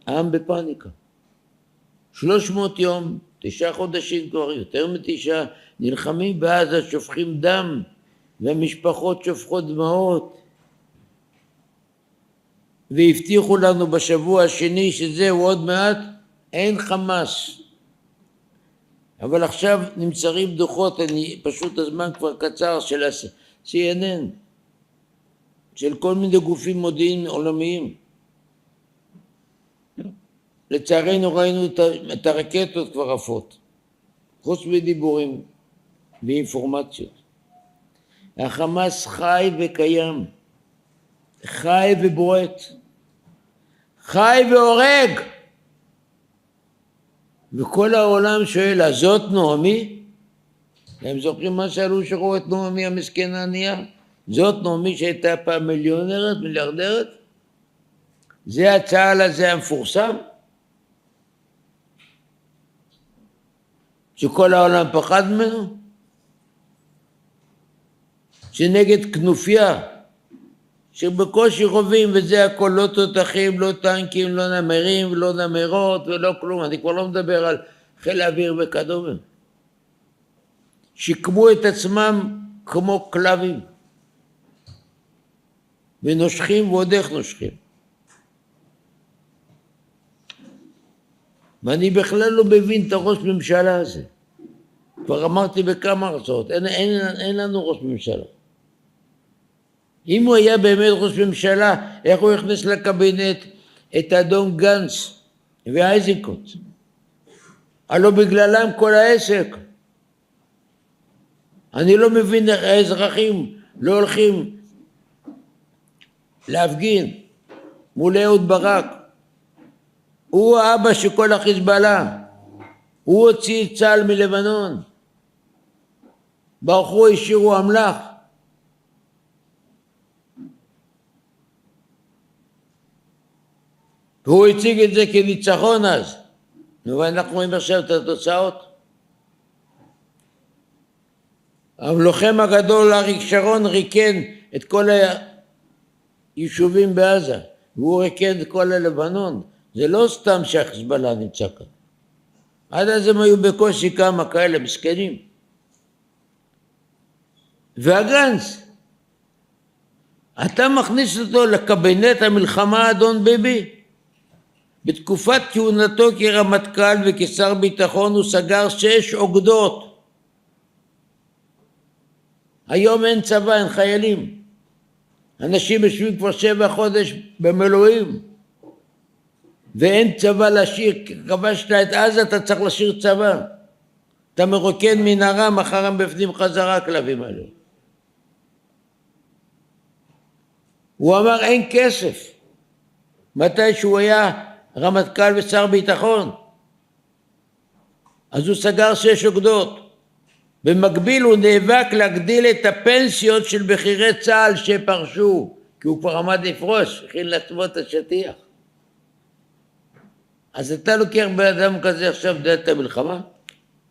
העם בפאניקה. 300 יום, 9 חודשים כבר, יותר מ9, נלחמים בעזה, שופכים דם, והמשפחות שופכות דמעות. והבטיחו לנו בשבוע השני שזהו עוד מעט, אין חמאס. אבל עכשיו נמצאים דוחות, פשוט הזמן כבר קצר, של CNN, של כל מיני גופים מודיעין עולמיים. לצערנו ראינו את הרקטות כבר עפות, חוץ מדיבורים ואינפורמציות. החמאס חי וקיים, חי ובועט, חי והורג. וכל העולם שואל, אז זאת נעמי? הם זוכרים מה שאלו שראו את נעמי המסכנה ענייה? זאת נעמי שהייתה פעם מיליונרת, מיליארדרת? זה הצהל הזה המפורסם? שכל העולם פחד ממנו? שנגד כנופיה, שבקושי רובים וזה הכל, לא תותחים, לא טנקים, לא נמרים, לא נמרות ולא כלום. אני כבר לא מדבר על חיל האוויר וכדומה. שיקמו את עצמם כמו כלבים. ונושכים ועוד איך נושכים. ואני בכלל לא מבין את הראש ממשלה הזה. כבר אמרתי בכמה הרצאות, אין לנו ראש ממשלה. אם הוא היה באמת ראש ממשלה, איך הוא הכניס לקבינט את אדון גנץ ואייזנקוט? הלא בגללם כל העסק. אני לא מבין איך האזרחים לא הולכים להפגין מול אהוד ברק. הוא האבא של כל החיזבאללה. הוא הוציא את צה"ל מלבנון. ברחו, השאירו אמל"ח. והוא הציג את זה כניצחון אז. ואנחנו רואים עכשיו את התוצאות. הלוחם הגדול אריק שרון ריקן את כל היישובים בעזה. והוא ריקן את כל הלבנון. זה לא סתם שהחיזבאללה נמצא כאן. עד אז הם היו בקושי כמה כאלה מסכנים. והגנץ, אתה מכניס אותו לקבינט המלחמה אדון ביבי? בתקופת כהונתו כרמטכ"ל וכשר ביטחון הוא סגר 6 אוגדות. היום אין צבא, אין חיילים. אנשים יושבים כבר 7 חודש במילואים. ואין צבא להשאיר, כבשת את עזה, אתה צריך להשאיר צבא. אתה מרוקן מנהרה, מחר הם בפנים חזרה הכלבים האלה. הוא אמר אין כסף. מתי שהוא היה רמטכ"ל ושר ביטחון. אז הוא סגר 6 אוגדות. במקביל הוא נאבק להגדיל את הפנסיות של בכירי צה"ל שפרשו, כי הוא כבר עמד לפרוש, הכין לעצמו את השטיח. אז אתה לוקח באדם כזה עכשיו דעת המלחמה?